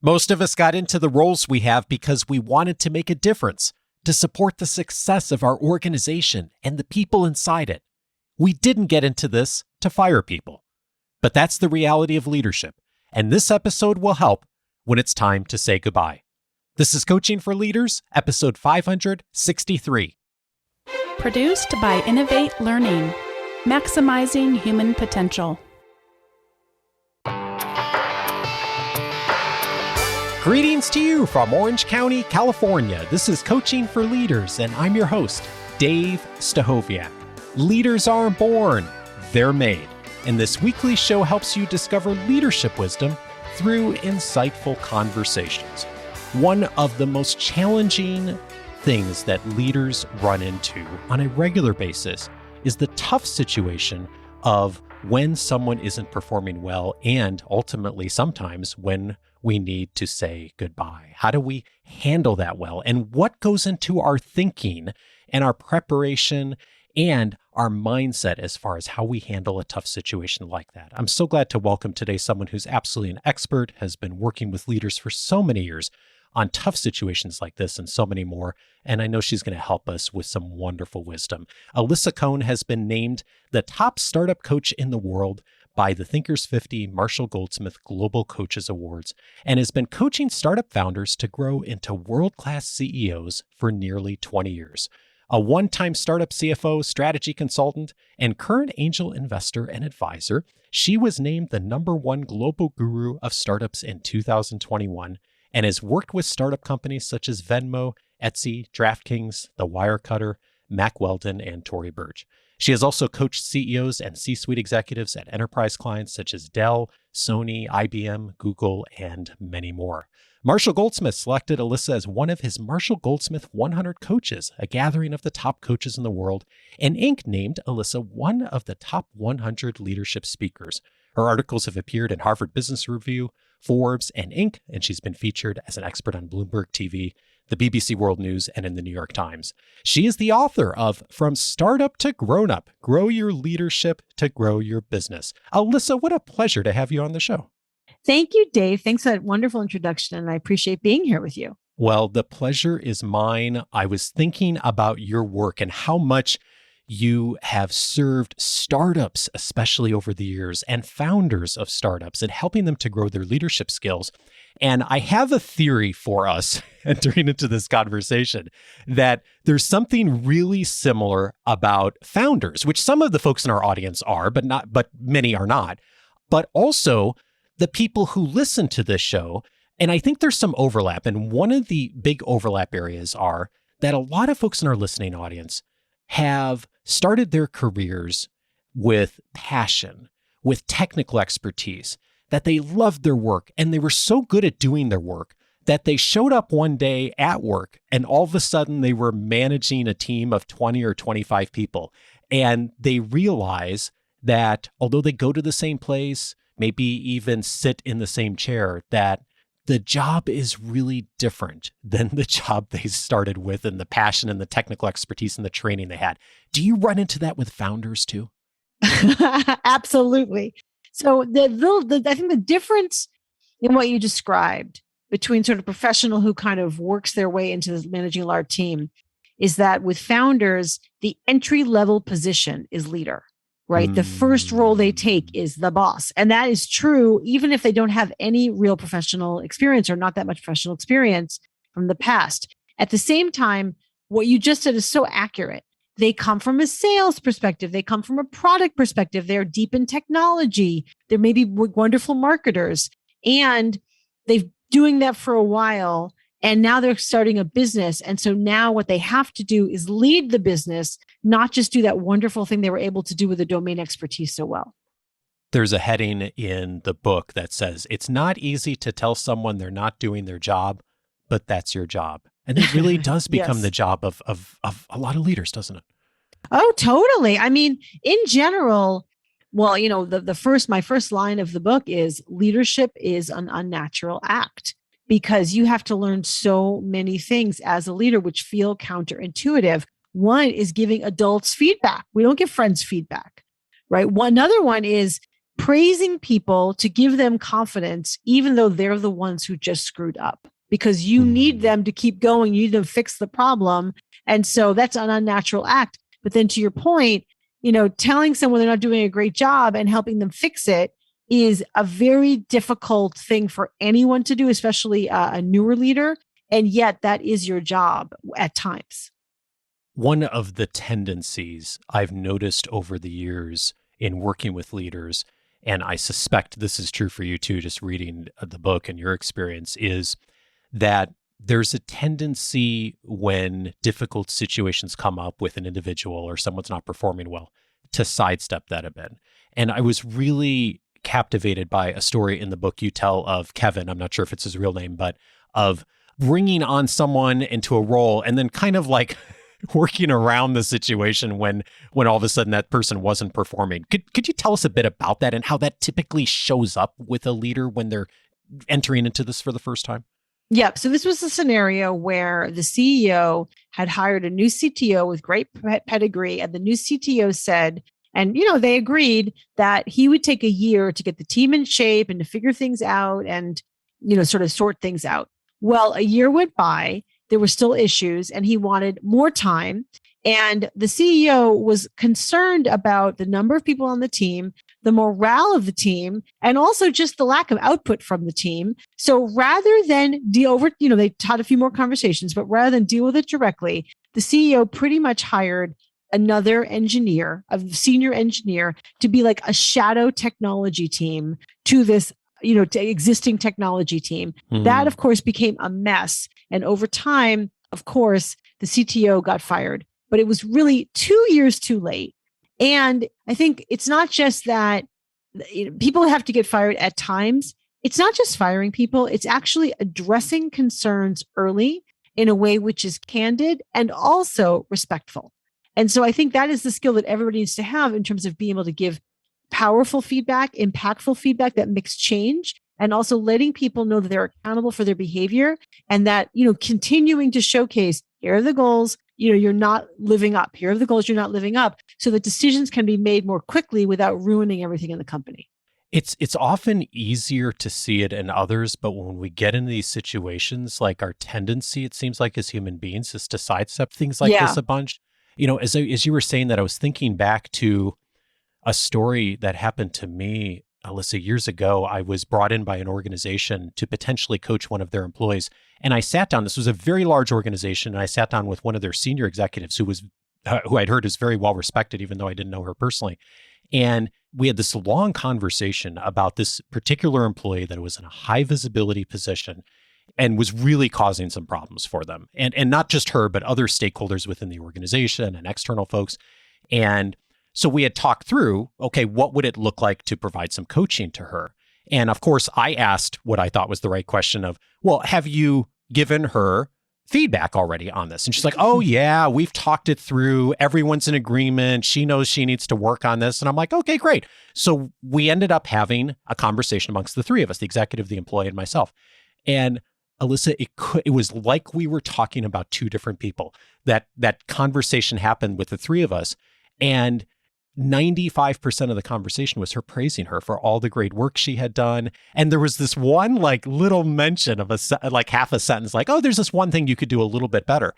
Most of us got into the roles we have because we wanted to make a difference, to support the success of our organization and the people inside it. We didn't get into this to fire people. But that's the reality of leadership, and this episode will help when it's time to say goodbye. This is Coaching for Leaders, episode 563. Produced by Innovate Learning, maximizing human potential. Greetings to you from Orange County, California. This is Coaching for Leaders, and I'm your host, Dave Stachowiak. Leaders aren't born, they're made. And this weekly show helps you discover leadership wisdom through insightful conversations. One of the most challenging things that leaders run into on a regular basis is the tough situation of when someone isn't performing well, and ultimately sometimes when we need to say goodbye. How do we handle that well? And what goes into our thinking and our preparation and our mindset as far as how we handle a tough situation like that? I'm so glad to welcome today someone who's absolutely an expert, has been working with leaders for so many years on tough situations like this and so many more. And I know she's going to help us with some wonderful wisdom. Alisa Cohn has been named the top startup coach in the world by the Thinkers 50 Marshall Goldsmith Global Coaches Awards, and has been coaching startup founders to grow into world-class CEOs for nearly 20 years. A one-time startup CFO, strategy consultant, and current angel investor and advisor, she was named the #1 global guru of startups in 2021 and has worked with startup companies such as Venmo, Etsy, DraftKings, the Wirecutter, Mack Weldon, and Tory Burch. She has also coached CEOs and C-suite executives at enterprise clients such as Dell, Sony, IBM, Google, and many more. Marshall Goldsmith selected Alisa as one of his Marshall Goldsmith 100 coaches, a gathering of the top coaches in the world, and Inc. named Alisa one of the top 100 leadership speakers. Her articles have appeared in Harvard Business Review, Forbes, and Inc., and she's been featured as an expert on Bloomberg TV, the BBC World News, and in the New York Times. She is the author of From Startup to Grown Up, Grow Your Leadership to Grow Your Business. Alisa, what a pleasure to have you on the show. Thank you, Dave. Thanks for that wonderful introduction, and I appreciate being here with you. Well, the pleasure is mine. I was thinking about your work and how much you have served startups, especially over the years, and founders of startups, and helping them to grow their leadership skills. And I have a theory for us entering into this conversation that there's something really similar about founders, which some of the folks in our audience are, but many are not, but also the people who listen to this show. And I think there's some overlap. And one of the big overlap areas are that a lot of folks in our listening audience have started their careers with passion, with technical expertise, that they loved their work and they were so good at doing their work that they showed up one day at work and all of a sudden they were managing a team of 20 or 25 people. And they realize that although they go to the same place, maybe even sit in the same chair, that the job is really different than the job they started with, and the passion and the technical expertise and the training they had. Do you run into that with founders too? Absolutely. So I think the difference in what you described between sort of professional who kind of works their way into managing a large team is that with founders, the entry-level position is leader. Right? The first role they take is the boss. And that is true, even if they don't have any real professional experience or not that much professional experience from the past. At the same time, what you just said is so accurate. They come from a sales perspective. They come from a product perspective. They're deep in technology. They're maybe wonderful marketers. And they've doing that for a while. And now they're starting a business. And so now what they have to do is lead the business, not just do that wonderful thing they were able to do with the domain expertise so well. There's a heading in the book that says, it's not easy to tell someone they're not doing their job, but that's your job. And it really does become Yes. the job of a lot of leaders, doesn't it? Oh, totally. I mean, in general, well, you know, my first line of the book is leadership is an unnatural act. Because you have to learn so many things as a leader, which feel counterintuitive. One is giving adults feedback. We don't give friends feedback, right? Another one is praising people to give them confidence, even though they're the ones who just screwed up, because you need them to keep going. You need to fix the problem. And so that's an unnatural act. But then to your point, telling someone they're not doing a great job and helping them fix it is a very difficult thing for anyone to do, especially a newer leader. And yet that is your job at times. One of the tendencies I've noticed over the years in working with leaders, and I suspect this is true for you too, just reading the book and your experience, is that there's a tendency when difficult situations come up with an individual or someone's not performing well to sidestep that a bit. And I was really captivated by a story in the book you tell of Kevin, I'm not sure if it's his real name, but of bringing on someone into a role and then kind of like working around the situation when all of a sudden that person wasn't performing. Could you tell us a bit about that and how that typically shows up with a leader when they're entering into this for the first time? Yeah. So this was a scenario where the CEO had hired a new CTO with great pedigree, and the new CTO said, and they agreed that he would take a year to get the team in shape and to figure things out and sort of sort things out. Well, a year went by, there were still issues, and he wanted more time. And the CEO was concerned about the number of people on the team, the morale of the team, and also just the lack of output from the team. So rather than deal with, they had a few more conversations, but rather than deal with it directly, the CEO pretty much hired another engineer, a senior engineer, to be like a shadow technology team to this, to existing technology team. That, of course, became a mess. And over time, of course, the CTO got fired, but it was really 2 years too late. And I think it's not just that people have to get fired at times. It's not just firing people. It's actually addressing concerns early in a way which is candid and also respectful. And so I think that is the skill that everybody needs to have in terms of being able to give powerful feedback, impactful feedback that makes change, and also letting people know that they're accountable for their behavior, and that, continuing to showcase, here are the goals, you're not living up. Here are the goals you're not living up, so that decisions can be made more quickly without ruining everything in the company. It's often easier to see it in others, but when we get into these situations, like our tendency, it seems like as human beings, is to sidestep things like this a bunch. As you were saying that, I was thinking back to a story that happened to me, Alisa, years ago. I was brought in by an organization to potentially coach one of their employees. And I sat down, this was a very large organization, and I sat down with one of their senior executives who I'd heard is very well respected, even though I didn't know her personally. And we had this long conversation about this particular employee that was in a high visibility position and was really causing some problems for them. And not just her, but other stakeholders within the organization and external folks. And so we had talked through, okay, what would it look like to provide some coaching to her? And of course, I asked what I thought was the right question of, well, have you given her feedback already on this? And she's like, oh yeah, we've talked it through. Everyone's in agreement. She knows she needs to work on this. And I'm like, okay, great. So we ended up having a conversation amongst the three of us, the executive, the employee, and myself. And Alisa, it was like we were talking about two different people. That conversation happened with the three of us, and 95% of the conversation was her praising her for all the great work she had done. And there was this one like little mention of like half a sentence, like, oh, there's this one thing you could do a little bit better.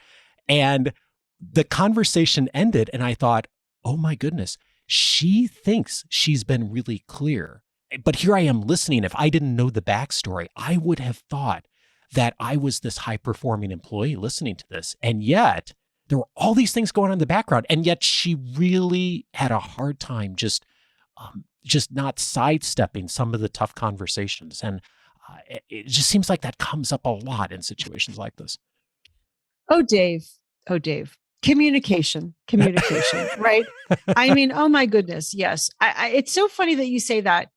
And the conversation ended, and I thought, oh my goodness, she thinks she's been really clear. But here I am listening. If I didn't know the backstory, I would have thought that I was this high-performing employee listening to this. And yet there were all these things going on in the background. And yet she really had a hard time just not sidestepping some of the tough conversations. And it just seems like that comes up a lot in situations like this. Oh, Dave. Communication, right? I mean, oh my goodness. Yes. It's so funny that you say that.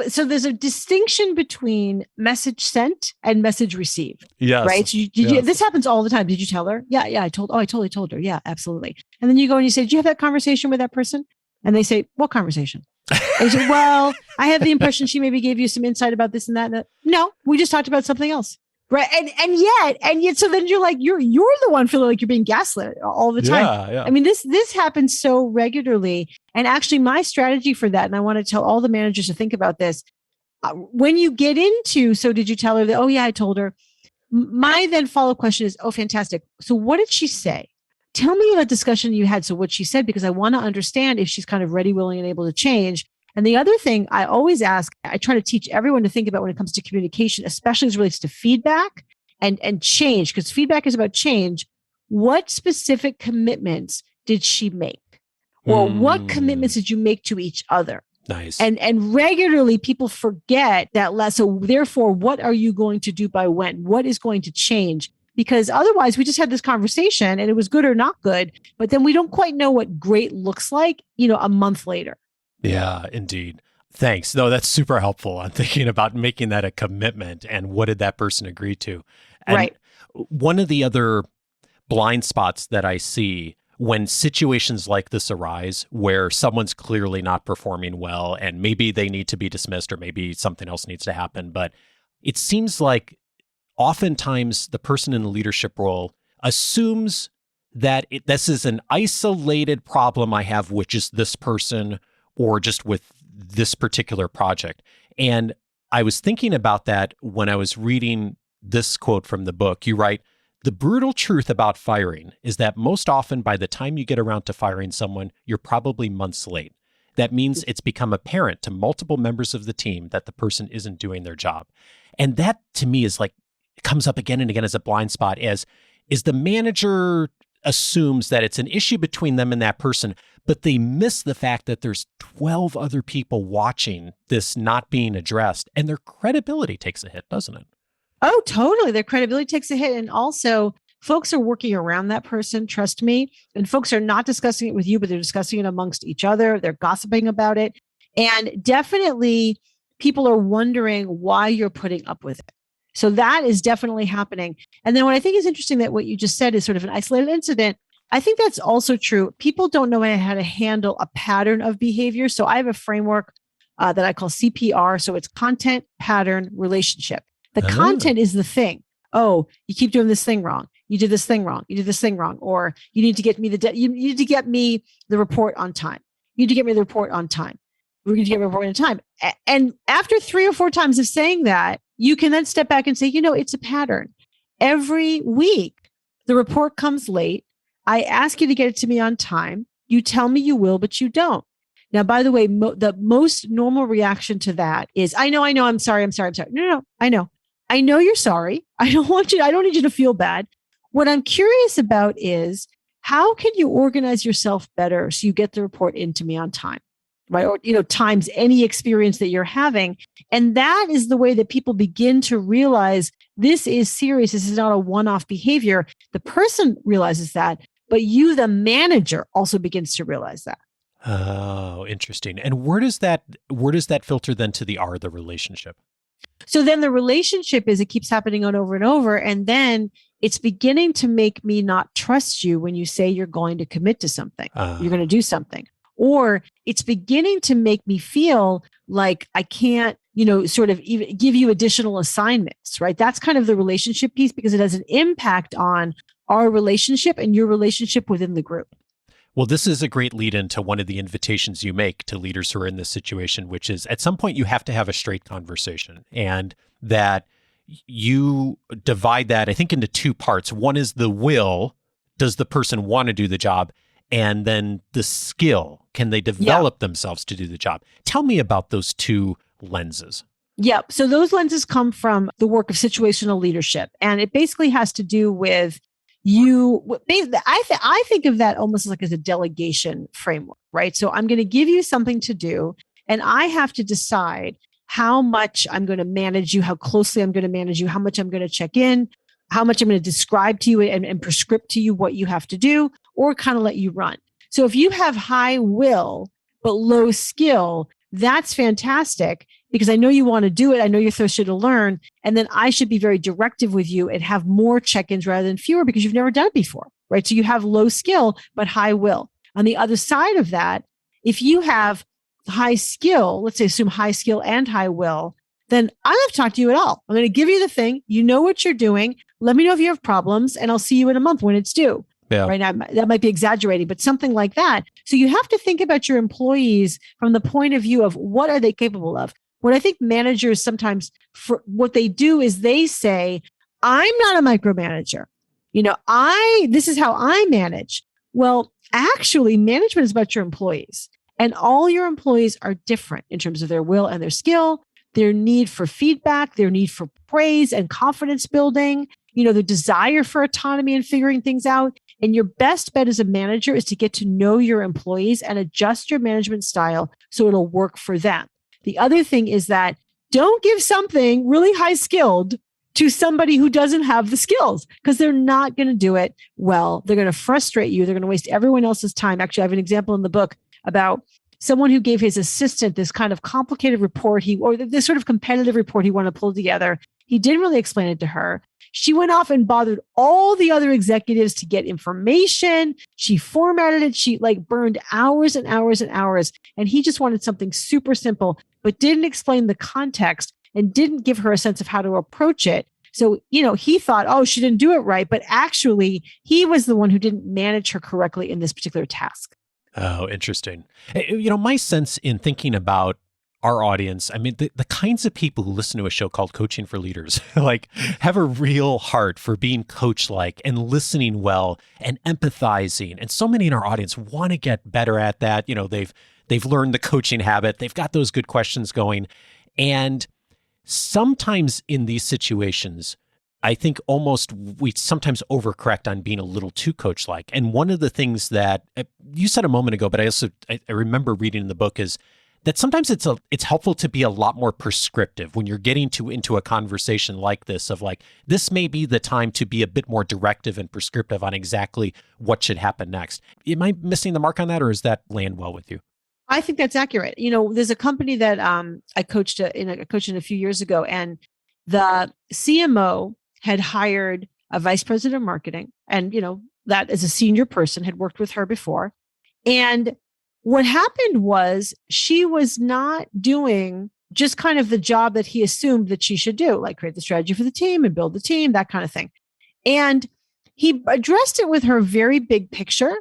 So there's a distinction between message sent and message received. Yes. Right. So this happens all the time. Did you tell her? Yeah. I totally told her. Yeah, absolutely. And then you go and you say, did you have that conversation with that person? And they say, what conversation? And you say, well, I have the impression she maybe gave you some insight about this and that. No, we just talked about something else. Right. And yet, so then you're like, you're the one feeling like you're being gaslit all the time. Yeah. I mean, this happens so regularly. And actually my strategy for that, and I want to tell all the managers to think about this, when you get into, so did you tell her that? Oh yeah, I told her. My then follow-up question is, oh, fantastic. So what did she say? Tell me about discussion you had. So what she said, because I want to understand if she's kind of ready, willing, and able to change. And the other thing I always ask, I try to teach everyone to think about when it comes to communication, especially as it relates to feedback and change, because feedback is about change. What specific commitments did she make? Or what commitments did you make to each other? Nice. And regularly people forget that. So therefore, what are you going to do by when? What is going to change? Because otherwise we just had this conversation and it was good or not good, but then we don't quite know what great looks like, a month later. Yeah, indeed. Thanks. No, that's super helpful on thinking about making that a commitment and what did that person agree to. And right. One of the other blind spots that I see when situations like this arise, where someone's clearly not performing well and maybe they need to be dismissed or maybe something else needs to happen, but it seems like oftentimes the person in the leadership role assumes that this is an isolated problem I have with just this person or just with this particular project. And I was thinking about that when I was reading this quote from the book. You write, "The brutal truth about firing is that most often by the time you get around to firing someone, you're probably months late. That means it's become apparent to multiple members of the team that the person isn't doing their job." And that to me is like, comes up again and again as a blind spot, is the manager assumes that it's an issue between them and that person, but they miss the fact that there's 12 other people watching this not being addressed, and their credibility takes a hit, doesn't it? Oh, totally. Their credibility takes a hit. And also folks are working around that person, trust me. And folks are not discussing it with you, but they're discussing it amongst each other. They're gossiping about it. And definitely people are wondering why you're putting up with it. So that is definitely happening. And then what I think is interesting that what you just said is sort of an isolated incident. I think that's also true. People don't know how to handle a pattern of behavior. So I have a framework that I call CPR. So it's content, pattern, relationship. The content is the thing. Oh, you keep doing this thing wrong. You did this thing wrong. You did this thing wrong. Or you need to get me you need to get me the report on time. You need to get me the report on time. We're going to get a report on time. And after 3 or 4 times of saying that, you can then step back and say, it's a pattern. Every week, the report comes late. I ask you to get it to me on time. You tell me you will, but you don't. Now, by the way, the most normal reaction to that is, I know, I'm sorry. No, I know. I know you're sorry. I don't need you to feel bad. What I'm curious about is, how can you organize yourself better so you get the report into me on time? Right. Or, times any experience that you're having. And that is the way that people begin to realize this is serious. This is not a one-off behavior. The person realizes that, but you, the manager, also begins to realize that. Oh, interesting. And where does that filter then to the relationship? So then the relationship is, it keeps happening over and over. And then it's beginning to make me not trust you when you say you're going to commit to something, you're going to do something. Or it's beginning to make me feel like I can't, sort of even give you additional assignments, right? That's kind of the relationship piece, because it has an impact on our relationship and your relationship within the group. Well, this is a great lead into one of the invitations you make to leaders who are in this situation, which is at some point you have to have a straight conversation, and that you divide that, I think, into 2 parts. One is the will. Does the person want to do the job? And then the skill, can they develop themselves to do the job? Tell me about those 2 lenses. Yep. So those lenses come from the work of situational leadership. And it basically has to do with I think of that almost like as a delegation framework, right? So I'm going to give you something to do, and I have to decide how much I'm going to manage you, how closely I'm going to manage you, how much I'm going to check in, how much I'm going to describe to you and prescript to you what you have to do, or kind of let you run. So if you have high will, but low skill, that's fantastic, because I know you want to do it. I know you're thirsty to learn. And then I should be very directive with you and have more check-ins rather than fewer, because you've never done it before, right? So you have low skill, but high will. On the other side of that, if you have high skill, let's say assume high skill and high will, then I don't have to talk to you at all. I'm going to give you the thing. You know what you're doing. Let me know if you have problems, and I'll see you in a month when it's due. Yeah. Right now, that might be exaggerating, but something like that. So you have to think about your employees from the point of view of what are they capable of. What I think managers sometimes, for what they do is they say, I'm not a micromanager. This is how I manage. Well, actually, management is about your employees, and all your employees are different in terms of their will and their skill, their need for feedback, their need for praise and confidence building, their desire for autonomy and figuring things out. And your best bet as a manager is to get to know your employees and adjust your management style so it'll work for them. The other thing is that don't give something really high skilled to somebody who doesn't have the skills, because they're not going to do it well. They're going to frustrate you. They're going to waste everyone else's time. Actually, I have an example in the book about someone who gave his assistant this kind of complicated report, or this sort of competitive report he wanted to pull together. He didn't really explain it to her. She went off and bothered all the other executives to get information. She formatted it. She burned hours and hours and hours. And he just wanted something super simple, but didn't explain the context and didn't give her a sense of how to approach it. So, he thought, oh, she didn't do it right. But actually, he was the one who didn't manage her correctly in this particular task. Oh, interesting. My sense in thinking about our audience, I mean, the kinds of people who listen to a show called Coaching for Leaders, have a real heart for being coach-like and listening well and empathizing. And so many in our audience want to get better at that. They've learned the coaching habit. They've got those good questions going. And sometimes in these situations, I think we sometimes overcorrect on being a little too coach-like. And one of the things that you said a moment ago, but I remember reading in the book, is that sometimes it's helpful to be a lot more prescriptive when you're getting into a conversation like this, of this may be the time to be a bit more directive and prescriptive on exactly what should happen next. Am I missing the mark on that, or does that land well with you? I think that's accurate. There's a company that I coached in a few years ago, and the CMO had hired a vice president of marketing, and that as a senior person had worked with her before. And what happened was she was not doing just kind of the job that he assumed that she should do, like create the strategy for the team and build the team, that kind of thing. And he addressed it with her very big picture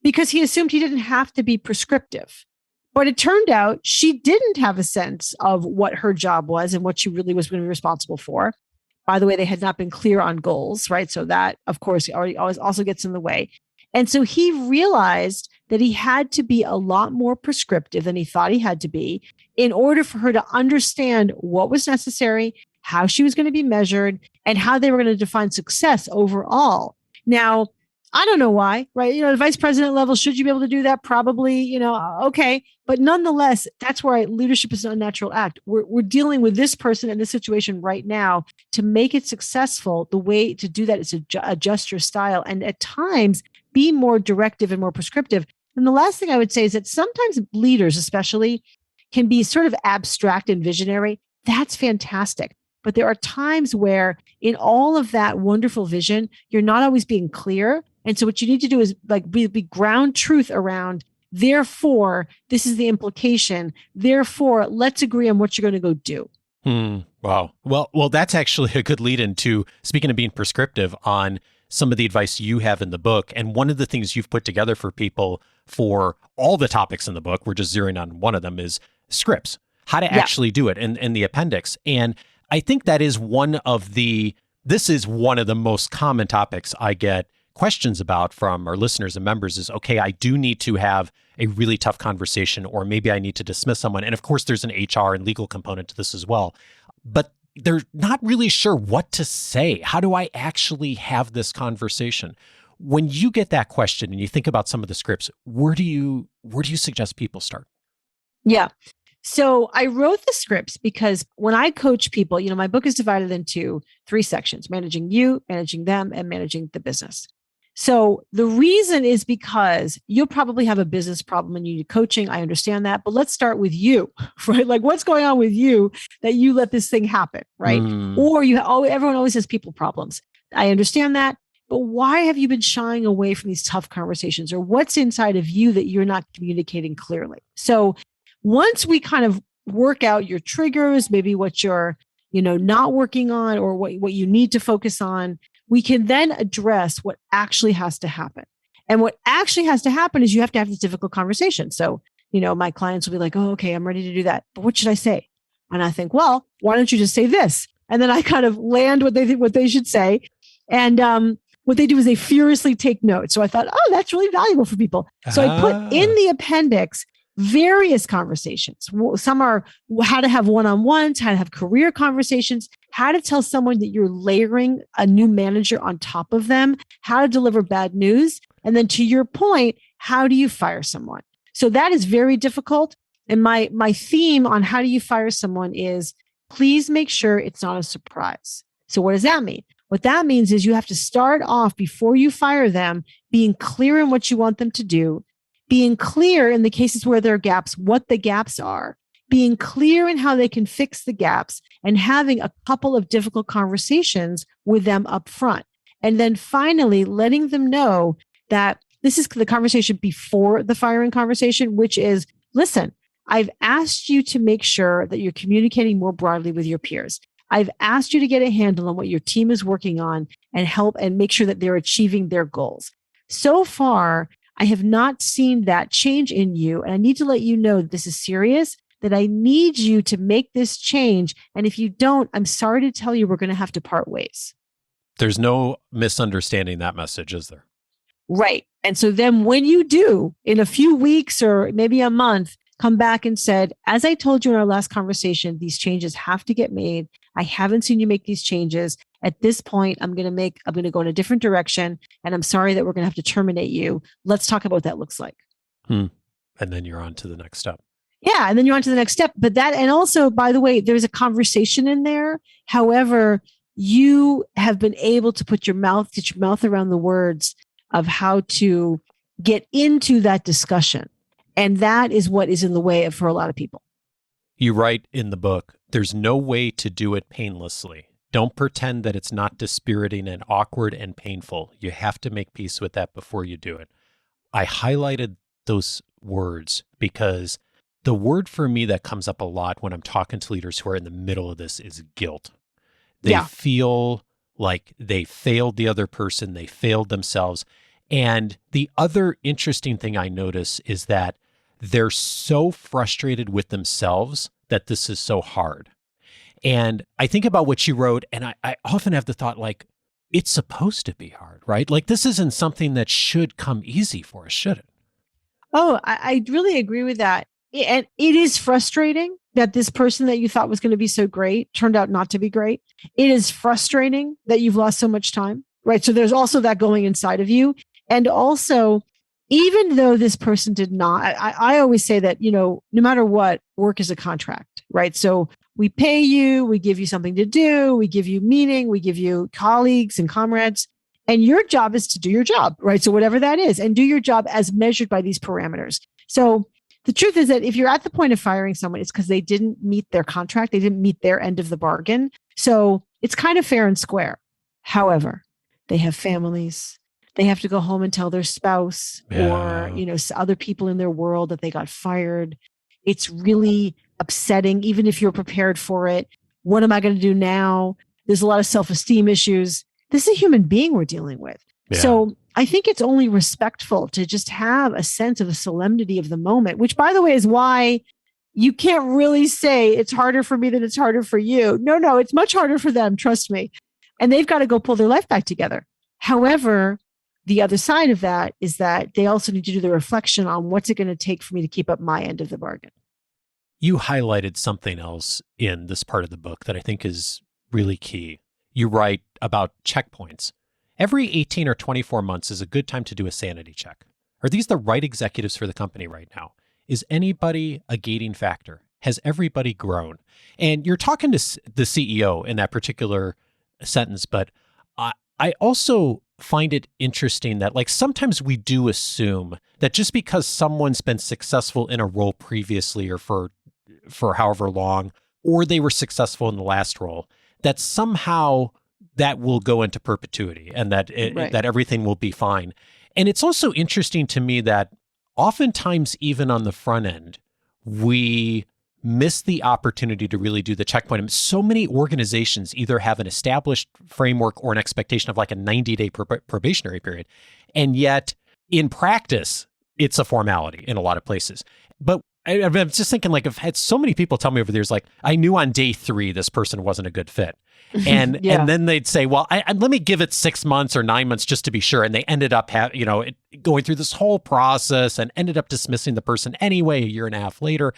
because he assumed he didn't have to be prescriptive. But it turned out she didn't have a sense of what her job was and what she really was going to be responsible for. By the way, they had not been clear on goals, right? So that, of course, always also gets in the way. And so he realized that he had to be a lot more prescriptive than he thought he had to be in order for her to understand what was necessary, how she was going to be measured, and how they were going to define success overall. Now, I don't know why, right? The vice president level, should you be able to do that? Probably, okay. But nonetheless, that's where leadership is an unnatural act. We're dealing with this person in this situation right now. To make it successful, the way to do that is to adjust your style, and at times be more directive and more prescriptive. And the last thing I would say is that sometimes leaders especially can be sort of abstract and visionary. That's fantastic. But there are times where in all of that wonderful vision, you're not always being clear. And so what you need to do is be ground truth around, therefore, this is the implication. Therefore, let's agree on what you're going to go do. Wow. Well, that's actually a good lead into, speaking of being prescriptive, on some of the advice you have in the book. And one of the things you've put together for people for all the topics in the book, we're just zeroing on one of them, is scripts, how to actually do it in the appendix. And I think that is this is one of the most common topics I get questions about from our listeners and members is, okay, I do need to have a really tough conversation, or maybe I need to dismiss someone. And of course, there's an HR and legal component to this as well. But they're not really sure what to say. How do I actually have this conversation? When you get that question and you think about some of the scripts, where do you suggest people start? Yeah. So I wrote the scripts because when I coach people, my book is divided into 3 sections: managing you, managing them, and managing the business. So the reason is because you'll probably have a business problem and you need coaching. I understand that, but let's start with you, right? What's going on with you that you let this thing happen, right? Or everyone always has people problems. I understand that, but why have you been shying away from these tough conversations, or what's inside of you that you're not communicating clearly? So once we kind of work out your triggers, maybe what you're, not working on or what you need to focus on, we can then address what actually has to happen. And what actually has to happen is you have to have this difficult conversation. So, my clients will be like, oh, okay, I'm ready to do that. But what should I say? And I think, well, why don't you just say this? And then I kind of land what they should say. And what they do is they furiously take notes. So I thought, oh, that's really valuable for people. So I put in the appendix various conversations. Some are how to have one-on-ones, how to have career conversations, how to tell someone that you're layering a new manager on top of them, how to deliver bad news. And then to your point, how do you fire someone? So that is very difficult. And my theme on how do you fire someone is please make sure it's not a surprise. So what does that mean? What that means is you have to start off before you fire them, being clear in what you want them to do, being clear in the cases where there are gaps, what the gaps are, being clear in how they can fix the gaps, and having a couple of difficult conversations with them up front. And then finally, letting them know that this is the conversation before the firing conversation, which is, listen, I've asked you to make sure that you're communicating more broadly with your peers. I've asked you to get a handle on what your team is working on and help and make sure that they're achieving their goals. So far, I have not seen that change in you. And I need to let you know that this is serious, that I need you to make this change. And if you don't, I'm sorry to tell you, we're going to have to part ways. There's no misunderstanding that message, is there? Right. And so then when you do, in a few weeks or maybe a month, come back and said, as I told you in our last conversation, these changes have to get made. I haven't seen you make these changes. At this point, I'm going to go in a different direction. And I'm sorry that we're going to have to terminate you. Let's talk about what that looks like. And then you're on to the next step. Yeah. And then you're on to the next step. But and also, by the way, there's a conversation in there. However, you have been able to get your mouth around the words of how to get into that discussion. And that is what is in the way for a lot of people. You write in the book, there's no way to do it painlessly. Don't pretend that it's not dispiriting and awkward and painful. You have to make peace with that before you do it. I highlighted those words because the word for me that comes up a lot when I'm talking to leaders who are in the middle of this is guilt. They feel like they failed the other person, they failed themselves. And the other interesting thing I notice is that they're so frustrated with themselves that this is so hard. And I think about what you wrote, and I often have the thought, like, it's supposed to be hard, right? Like, this isn't something that should come easy for us, should it? Oh, I really agree with that. And it is frustrating that this person that you thought was going to be so great turned out not to be great. It is frustrating that you've lost so much time, right? So there's also that going inside of you. And also, even though this person did not, I always say that, no matter what, work is a contract, right? So we pay you, we give you something to do, we give you meaning, we give you colleagues and comrades, and your job is to do your job, right? So whatever that is, and do your job as measured by these parameters. So the truth is that if you're at the point of firing someone, it's because they didn't meet their contract, they didn't meet their end of the bargain. So it's kind of fair and square. However, they have families. They have to go home and tell their spouse or, other people in their world that they got fired. It's really upsetting, even if you're prepared for it. What am I going to do now? There's a lot of self-esteem issues. This is a human being we're dealing with. Yeah. So I think it's only respectful to just have a sense of the solemnity of the moment, which, by the way, is why you can't really say it's harder for me than it's harder for you. No, it's much harder for them. Trust me. And they've got to go pull their life back together. However, the other side of that is that they also need to do the reflection on what's it going to take for me to keep up my end of the bargain. You highlighted something else in this part of the book that I think is really key. You write about checkpoints. Every 18 or 24 months is a good time to do a sanity check. Are these the right executives for the company right now? Is anybody a gating factor? Has everybody grown? And you're talking to the CEO in that particular sentence, but I also find it interesting that, like, sometimes we do assume that just because someone's been successful in a role previously or for however long, or they were successful in the last role, that somehow that will go into perpetuity and that that everything will be fine. And it's also interesting to me that oftentimes, even on the front end, we miss the opportunity to really do the checkpoint. And so many organizations either have an established framework or an expectation of like a 90-day probationary period. And yet in practice, it's a formality in a lot of places. But I'm just thinking, like, I've had so many people tell me over the years, like, I knew on day 3 this person wasn't a good fit. And and then they'd say, well, let me give it 6 months or 9 months just to be sure. And they ended up going through this whole process and ended up dismissing the person anyway a year and a half later.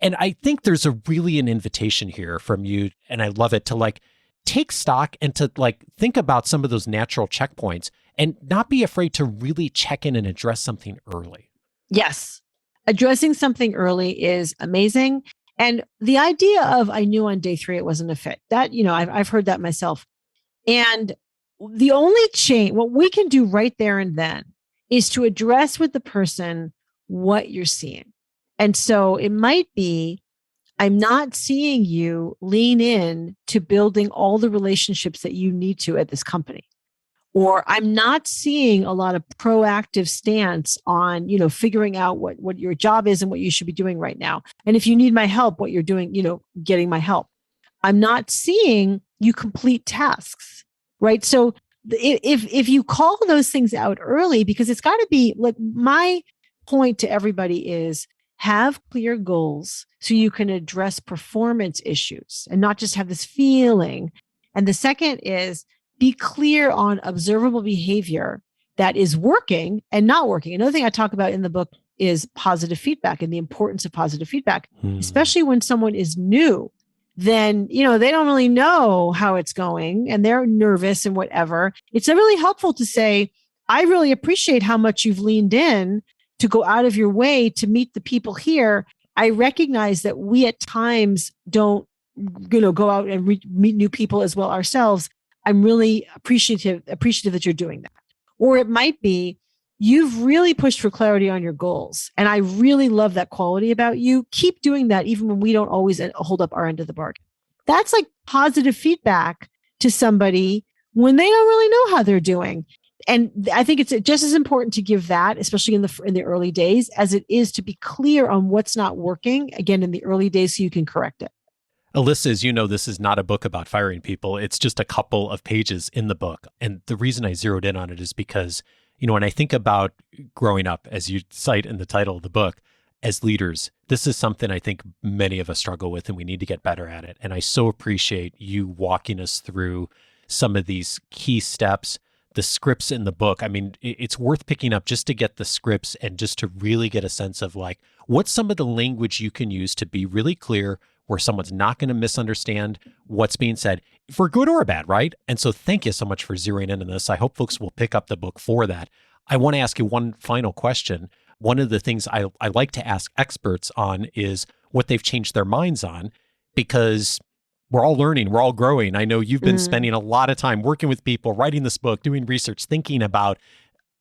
And I think there's really an invitation here from you, and I love it, to like take stock and to like think about some of those natural checkpoints and not be afraid to really check in and address something early. Yes. Addressing something early is amazing. And the idea of I knew on day 3 it wasn't a fit, that, I've heard that myself. And the only change, what we can do right there and then is to address with the person what you're seeing. And so it might be, I'm not seeing you lean in to building all the relationships that you need to at this company. Or I'm not seeing a lot of proactive stance on, figuring out what your job is and what you should be doing right now. And if you need my help, what you're doing, getting my help. I'm not seeing you complete tasks, right? So if you call those things out early, because it's got to be like, my point to everybody is have clear goals so you can address performance issues and not just have this feeling. And the second is be clear on observable behavior that is working and not working. Another thing I talk about in the book is positive feedback and the importance of positive feedback, especially when someone is new. Then, they don't really know how it's going and they're nervous and whatever. It's really helpful to say, I really appreciate how much you've leaned in to go out of your way to meet the people here. I recognize that we at times don't, go out and meet new people as well ourselves. I'm really appreciative that you're doing that. Or it might be, you've really pushed for clarity on your goals. And I really love that quality about you. Keep doing that even when we don't always hold up our end of the bargain. That's like positive feedback to somebody when they don't really know how they're doing. And I think it's just as important to give that, especially in the early days, as it is to be clear on what's not working, again, in the early days so you can correct it. Alyssa, as you know, this is not a book about firing people. It's just a couple of pages in the book. And the reason I zeroed in on it is because, when I think about growing up, as you cite in the title of the book, as leaders, this is something I think many of us struggle with and we need to get better at it. And I so appreciate you walking us through some of these key steps, the scripts in the book. I mean, it's worth picking up just to get the scripts and just to really get a sense of like, what's some of the language you can use to be really clear where someone's not going to misunderstand what's being said for good or bad, right? And so thank you so much for zeroing in on this. I hope folks will pick up the book for that. I want to ask you one final question. One of the things I like to ask experts on is what they've changed their minds on, because we're all learning, we're all growing. I know you've been spending a lot of time working with people, writing this book, doing research, thinking about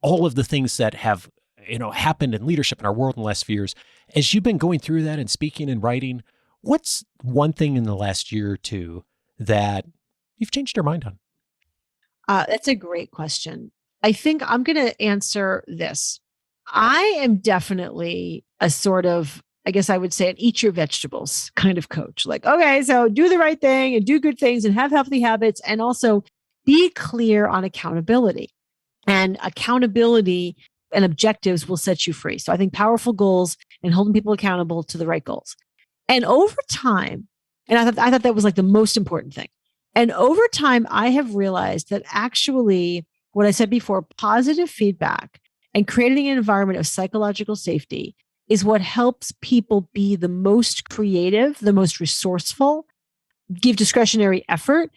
all of the things that have happened in leadership in our world in the last few years. As you've been going through that and speaking and writing, what's one thing in the last year or two that you've changed your mind on? That's a great question. I think I'm going to answer this. I am definitely a sort of, I guess I would say, an eat your vegetables kind of coach. Like, okay, so do the right thing and do good things and have healthy habits, and also be clear on accountability. And accountability and objectives will set you free. So I think powerful goals and holding people accountable to the right goals. And over time, and I thought that was like the most important thing. And over time, I have realized that actually what I said before, positive feedback and creating an environment of psychological safety is what helps people be the most creative, the most resourceful, give discretionary effort,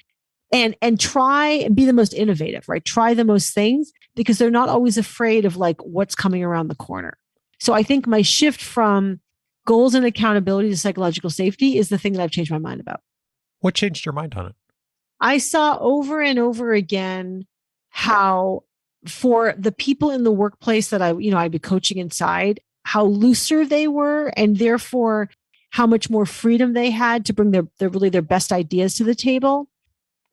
and try and be the most innovative, right? Try the most things because they're not always afraid of like what's coming around the corner. So I think my shift from goals and accountability to psychological safety is the thing that I've changed my mind about. What changed your mind on it? I saw over and over again how for the people in the workplace that I'd be coaching inside, how looser they were, and therefore how much more freedom they had to bring their best ideas to the table,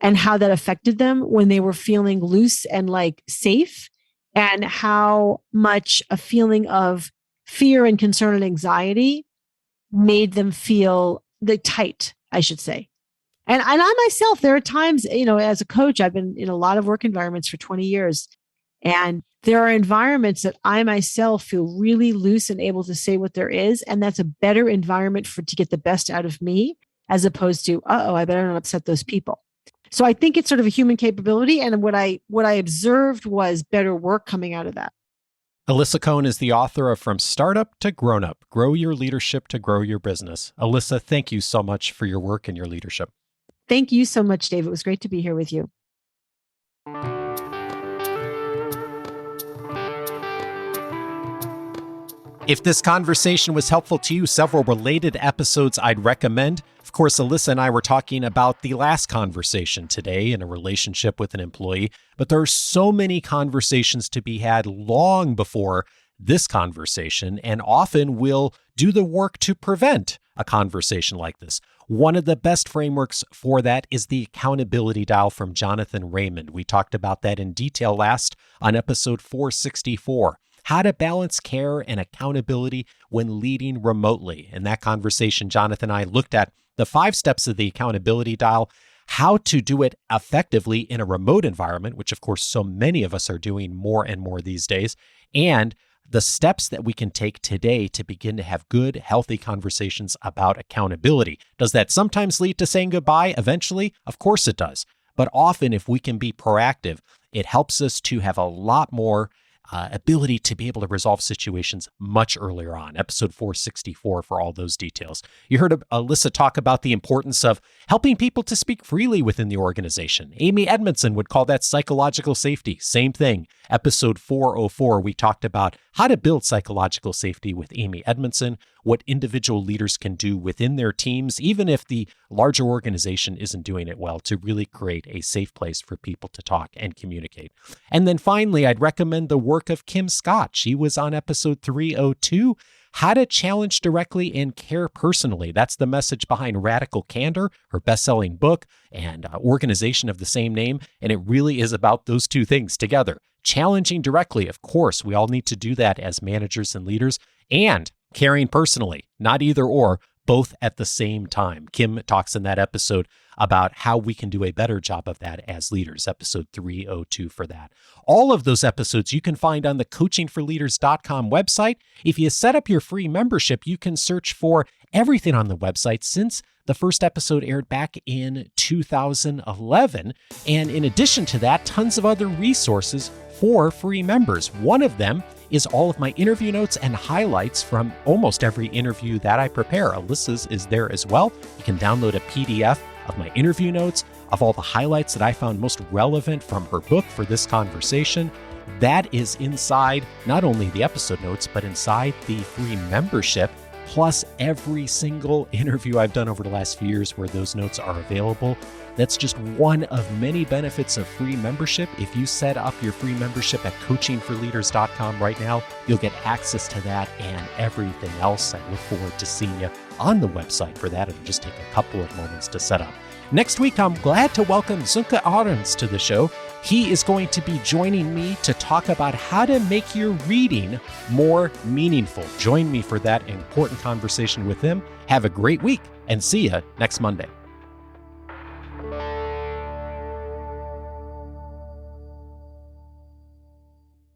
and how that affected them when they were feeling loose and like safe, and how much a feeling of fear and concern and anxiety made them feel tight, I should say. And I myself, there are times, as a coach, I've been in a lot of work environments for 20 years. And there are environments that I myself feel really loose and able to say what there is. And that's a better environment to get the best out of me, as opposed to, I better not upset those people. So I think it's sort of a human capability. And what I observed was better work coming out of that. Alisa Cohn is the author of From Startup to Grown Up, Grow Your Leadership to Grow Your Business. Alisa, thank you so much for your work and your leadership. Thank you so much, Dave. It was great to be here with you. If this conversation was helpful to you, several related episodes I'd recommend. Of course, Alisa and I were talking about the last conversation today in a relationship with an employee, but there are so many conversations to be had long before this conversation, and often we'll do the work to prevent a conversation like this. One of the best frameworks for that is the accountability dial from Jonathan Raymond. We talked about that in detail last on episode 464. How to balance care and accountability when leading remotely. In that conversation, Jonathan and I looked at the 5 steps of the accountability dial, how to do it effectively in a remote environment, which of course so many of us are doing more and more these days, and the steps that we can take today to begin to have good, healthy conversations about accountability. Does that sometimes lead to saying goodbye eventually? Of course it does. But often if we can be proactive, it helps us to have a lot more ability to be able to resolve situations much earlier on. Episode 464 for all those details. You heard Alisa talk about the importance of helping people to speak freely within the organization. Amy Edmondson would call that psychological safety. Same thing. Episode 404, we talked about how to build psychological safety with Amy Edmondson, what individual leaders can do within their teams, even if the larger organization isn't doing it well, to really create a safe place for people to talk and communicate. And then finally, I'd recommend the work of Kim Scott. She was on episode 302, How to Challenge Directly and Care Personally. That's the message behind Radical Candor, her best-selling book and organization of the same name. And it really is about those two things together. Challenging directly, of course, we all need to do that as managers and leaders, and caring personally, not either or, both at the same time. Kim talks in that episode about how we can do a better job of that as leaders, episode 302 for that. All of those episodes you can find on the coachingforleaders.com website. If you set up your free membership, you can search for everything on the website since the first episode aired back in 2011. And in addition to that, tons of other resources for free members. One of them is all of my interview notes and highlights from almost every interview that I prepare. Alisa's is there as well. You can download a PDF of my interview notes, of all the highlights that I found most relevant from her book for this conversation. That is inside not only the episode notes, but inside the free membership, plus every single interview I've done over the last few years where those notes are available. That's just one of many benefits of free membership. If you set up your free membership at coachingforleaders.com right now, you'll get access to that and everything else. I look forward to seeing you on the website for that. It'll just take a couple of moments to set up. Next week, I'm glad to welcome Zunka Arons to the show. He is going to be joining me to talk about how to make your reading more meaningful. Join me for that important conversation with him. Have a great week and see you next Monday.